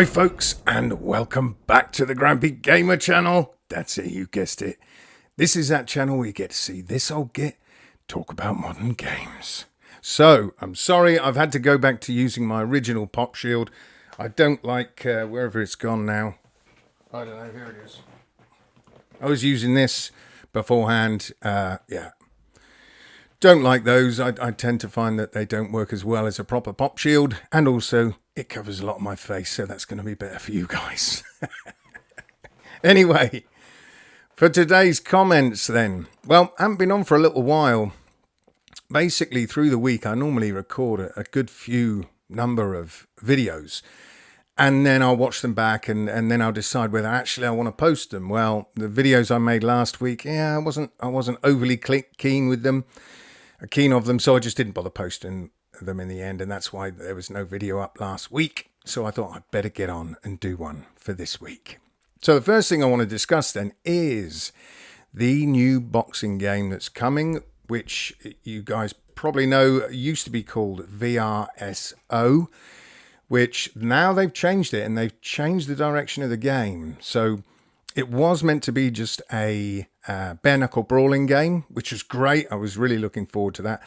Hi folks, and welcome back to the Grampee Gamer channel. That's it, you guessed it. This is that channel where you get to see this old git talk about modern games. So, I'm sorry I've had to go back to using my original pop shield. I don't like, wherever it's gone now. I don't know, here it is. I was using this beforehand, yeah. Don't like those. I tend to find that they don't work as well as a proper pop shield, and also it covers a lot of my face, so that's going to be better for you guys. Anyway, for today's comments then. Well, I haven't been on for a little while. Basically, through the week, I normally record a good few number of videos, and then I'll watch them back, and then I'll decide whether actually I want to post them. Well, the videos I made last week, yeah, I wasn't overly keen of them, so I just didn't bother posting them in the end, and that's why there was no video up last week. So I thought I'd better get on and do one for this week. So the first thing I want to discuss then is the new boxing game that's coming, which you guys probably know used to be called VRSO, which now they've changed it, and they've changed the direction of the game. So it was meant to be just a bare knuckle brawling game, which was great. I was really looking forward to that.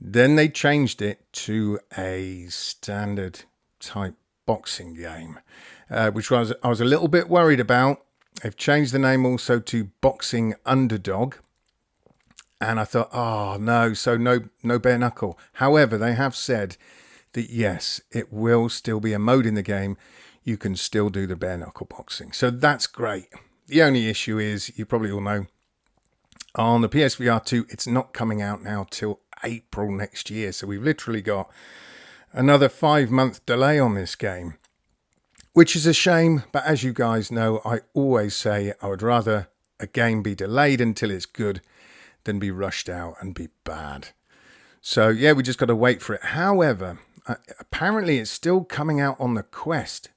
Then they changed it to a standard type boxing game, which I was a little bit worried about. They've changed the name also to Boxing Underdog, and I thought, oh no, so no bare knuckle. However, they have said that yes, it will still be a mode in the game. You can still do the bare knuckle boxing, so that's great. The only issue is, you probably all know, on the PSVR2, it's not coming out now till April next year. So we've literally got another 5-month delay on this game, which is a shame. But as you guys know, I always say I would rather a game be delayed until it's good than be rushed out and be bad. So yeah, we just got to wait for it. However, apparently it's still coming out on the Quest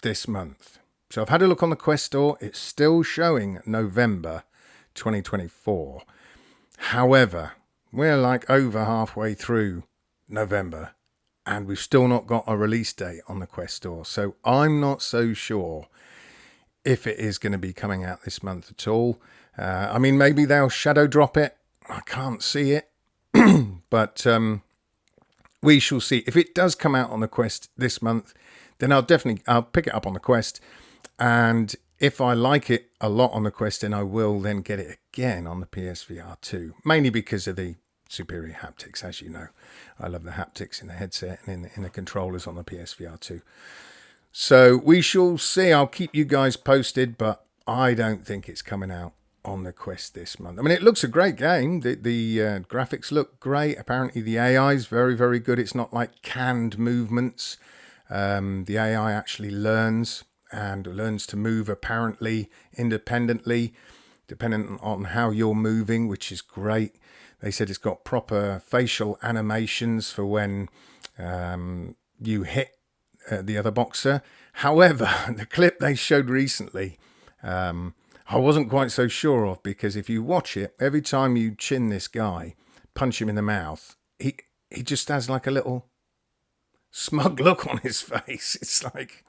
this month. So I've had a look on the Quest store. It's still showing November 2024. However, we're like over halfway through November, and we've still not got a release date on the Quest store. So I'm not so sure if it is going to be coming out this month at all. I mean, maybe they'll shadow drop it. I can't see it. But we shall see. If it does come out on the Quest this month, then I'll pick it up on the Quest. And if I like it a lot on the Quest, then I will then get it again on the PSVR2, mainly because of the superior haptics. As you know, I love the haptics in the headset and in the controllers on the PSVR2. So we shall see. I'll keep you guys posted, but I don't think it's coming out on the Quest this month. I mean, it looks a great game. The graphics look great. Apparently the AI is very, very good. It's not like canned movements. The AI actually learns to move apparently independently, depending on how you're moving, which is great. They said it's got proper facial animations for when you hit the other boxer. However, the clip they showed recently, I wasn't quite so sure of, because if you watch it, every time you chin this guy, punch him in the mouth, he just has like a little smug look on his face. It's like,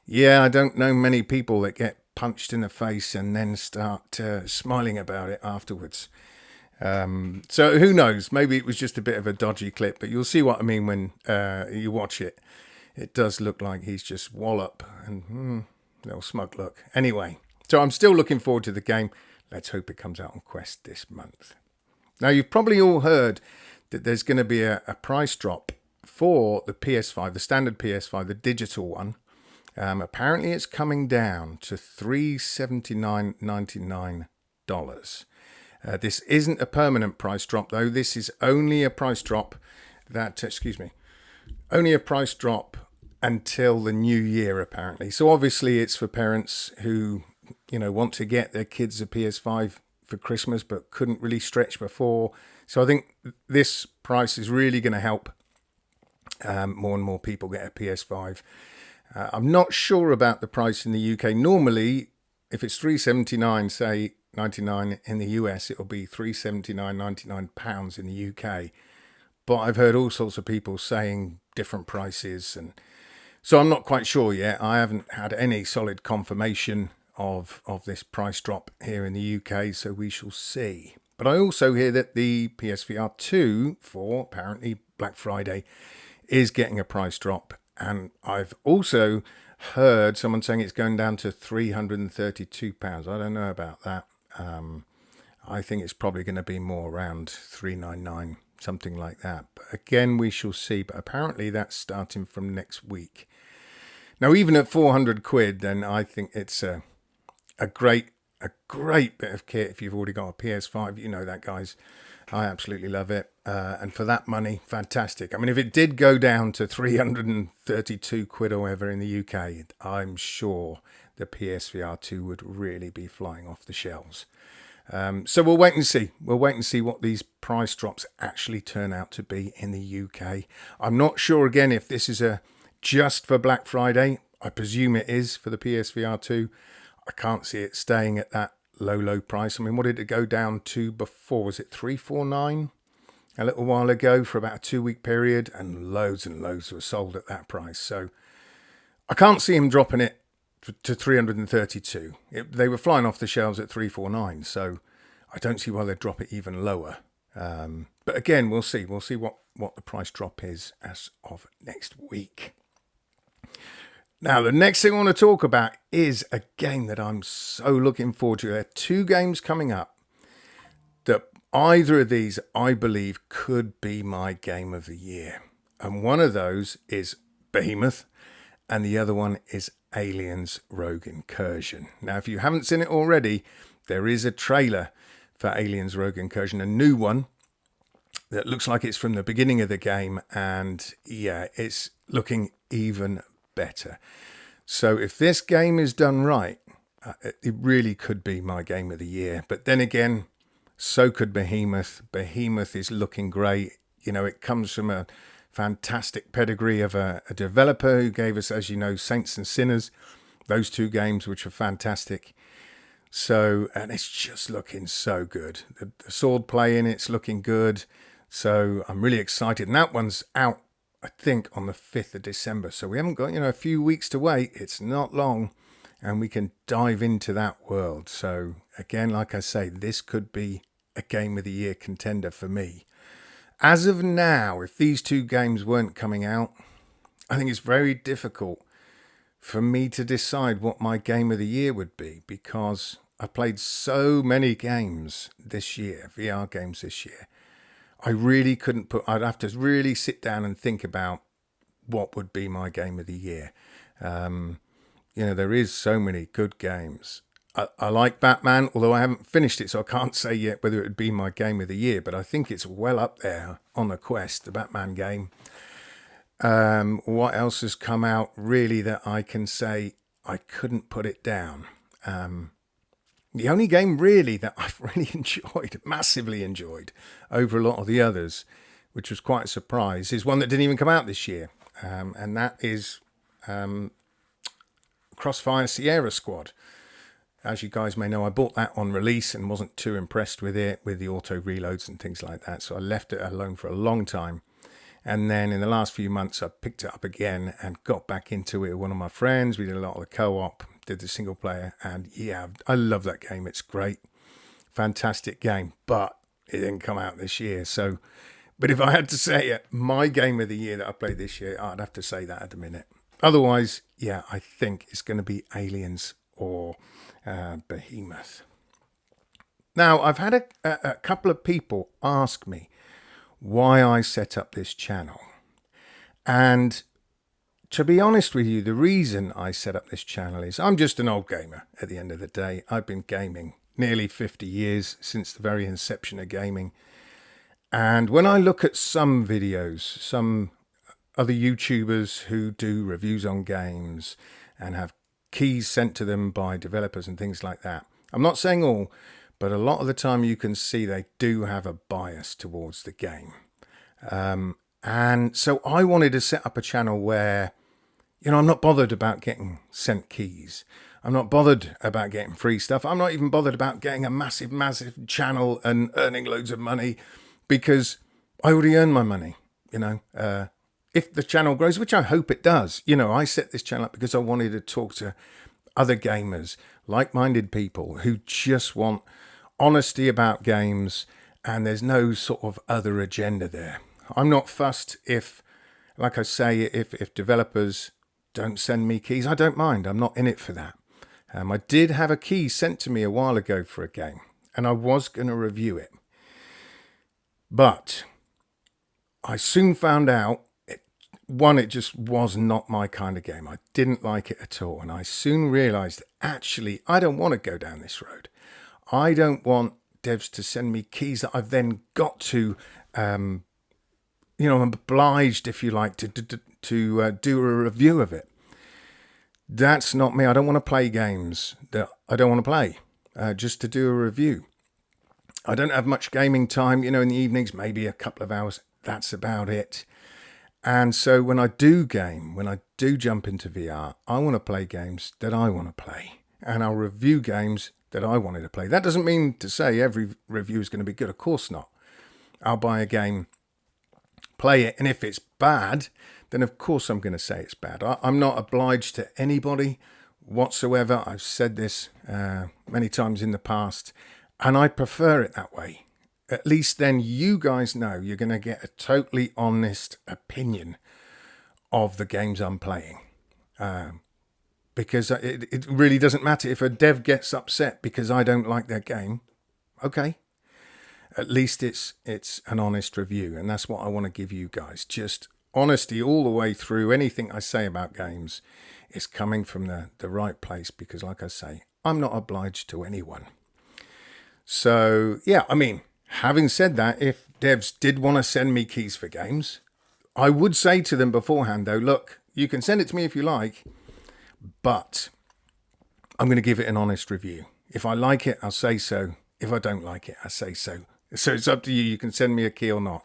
yeah, I don't know many people that get punched in the face and then start smiling about it afterwards. So who knows? Maybe it was just a bit of a dodgy clip, but you'll see what I mean when you watch it. It does look like he's just wallop and little smug look. Anyway, so I'm still looking forward to the game. Let's hope it comes out on Quest this month. Now, you've probably all heard that there's going to be a price drop for the PS5, the standard PS5, the digital one. Apparently it's coming down to $379.99. This isn't a permanent price drop, though. This is only a price drop only a price drop until the new year, apparently. So obviously it's for parents who, want to get their kids a PS5 for Christmas, but couldn't really stretch before. So I think this price is really going to help more and more people get a PS5. I'm not sure about the price in the UK. Normally, if it's £379.99 in the US, it'll be £379.99 in the UK. But I've heard all sorts of people saying different prices, and So I'm not quite sure yet. I haven't had any solid confirmation of this price drop here in the UK, so we shall see. But I also hear that the PSVR2 for apparently Black Friday is getting a price drop. And I've also heard someone saying it's going down to £332. I don't know about that. I think it's probably going to be more around £399, something like that. But again, we shall see. But apparently that's starting from next week. Now, even at 400 quid, then I think it's a great bit of kit. If you've already got a PS5, you know that, guys. I absolutely love it. And for that money, fantastic. I mean, if it did go down to 332 quid or whatever in the UK, I'm sure the PSVR2 would really be flying off the shelves. So we'll wait and see. We'll wait and see what these price drops actually turn out to be in the UK. I'm not sure, again, if this is just for Black Friday. I presume it is for the PSVR2. I can't see it staying at that low price. I mean, what did it go down to before? Was it 349 a little while ago for about a 2-week period? And loads were sold at that price. So I can't see him dropping it to 332. They were flying off the shelves at 349. So I don't see why they'd drop it even lower. But again, we'll see. We'll see what the price drop is as of next week. Now, the next thing I want to talk about is a game that I'm so looking forward to. There are 2 games coming up that either of these, I believe, could be my game of the year. And one of those is Behemoth, and the other one is Aliens Rogue Incursion. Now, if you haven't seen it already, there is a trailer for Aliens Rogue Incursion, a new one that looks like it's from the beginning of the game. And yeah, it's looking even better. So if this game is done right, it really could be my game of the year. But then again, so could Behemoth. Behemoth is looking great. You know, it comes from a fantastic pedigree of a developer who gave us, as you know, Saints and Sinners, those 2 games, which are fantastic. So, and it's just looking so good. The sword play in it's looking good. So I'm really excited. And that one's out, I think, on the 5th of December. So we haven't got, a few weeks to wait. It's not long. And we can dive into that world. So again, like I say, this could be a game of the year contender for me. As of now, if these 2 games weren't coming out, I think it's very difficult for me to decide what my game of the year would be, because I've played so many games this year, VR games this year. I really couldn't I'd have to really sit down and think about what would be my game of the year. There is so many good games. I like Batman, although I haven't finished it, so I can't say yet whether it would be my game of the year, but I think it's well up there on the quest, the Batman game. What else has come out really that I can say I couldn't put it down? The only game really that I've really enjoyed, massively enjoyed, over a lot of the others, which was quite a surprise, is one that didn't even come out this year. And that is Crossfire Sierra Squad. As you guys may know, I bought that on release and wasn't too impressed with it, with the auto reloads and things like that. So I left it alone for a long time. And then in the last few months, I picked it up again and got back into it with one of my friends. We did a lot of the co-op, did the single player. And yeah, I love that game. It's great. Fantastic game. But it didn't come out this year. So, but if I had to say it, my game of the year that I played this year, I'd have to say that at the minute. Otherwise, yeah, I think it's going to be Aliens or Behemoth. Now, I've had a couple of people ask me why I set up this channel. And to be honest with you, the reason I set up this channel is I'm just an old gamer at the end of the day. I've been gaming nearly 50 years, since the very inception of gaming. And when I look at some videos, some other YouTubers who do reviews on games and have keys sent to them by developers and things like that, I'm not saying all, but a lot of the time you can see they do have a bias towards the game. And so I wanted to set up a channel where, I'm not bothered about getting sent keys. I'm not bothered about getting free stuff. I'm not even bothered about getting a massive channel and earning loads of money, because I already earn my money. If if the channel grows, which I hope it does. You know, I set this channel up because I wanted to talk to other gamers, like-minded people who just want honesty about games, and there's no sort of other agenda there. I'm not fussed if, like I say, if developers don't send me keys. I don't mind. I'm not in it for that. I did have a key sent to me a while ago for a game, and I was going to review it. But I soon found out, it just was not my kind of game. I didn't like it at all. And I soon realized, actually, I don't want to go down this road. I don't want devs to send me keys that I've then got to, I'm obliged, if you like, to do a review of it. That's not me. I don't want to play games that I don't want to play just to do a review. I don't have much gaming time, in the evenings, maybe a couple of hours. That's about it. And so when I do game, when I do jump into VR, I want to play games that I want to play. And I'll review games that I wanted to play. That doesn't mean to say every review is going to be good. Of course not. I'll buy a game, play it, and if it's bad, then of course I'm going to say it's bad. I'm not obliged to anybody whatsoever. I've said this many times in the past, and I prefer it that way. At least then you guys know you're going to get a totally honest opinion of the games I'm playing. Because it really doesn't matter if a dev gets upset because I don't like their game. Okay. At least it's an honest review, and that's what I want to give you guys. Just honesty all the way through. Anything I say about games is coming from the right place, because like I say, I'm not obliged to anyone. So, yeah, having said that, if devs did want to send me keys for games, I would say to them beforehand, though, look, you can send it to me if you like, but I'm going to give it an honest review. If I like it, I'll say so. If I don't like it, I say so. So it's up to you. You can send me a key or not.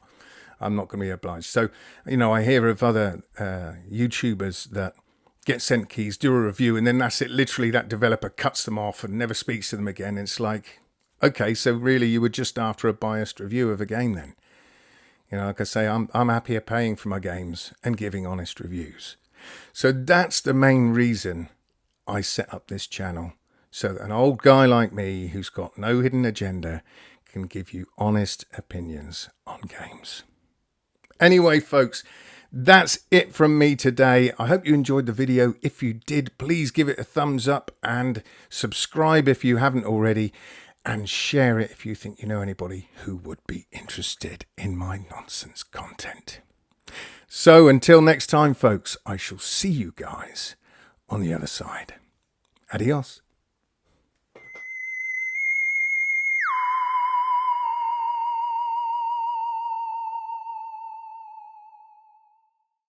I'm not going to be obliged. So, I hear of other YouTubers that get sent keys, do a review, and then that's it. Literally, that developer cuts them off and never speaks to them again. It's like, okay, so really you were just after a biased review of a game then. Like I say, I'm happier paying for my games and giving honest reviews. So that's the main reason I set up this channel, so that an old guy like me who's got no hidden agenda can give you honest opinions on games. Anyway, folks, that's it from me today. I hope you enjoyed the video. If you did, please give it a thumbs up and subscribe if you haven't already. And share it if you think you know anybody who would be interested in my nonsense content. So until next time, folks, I shall see you guys on the other side. Adios.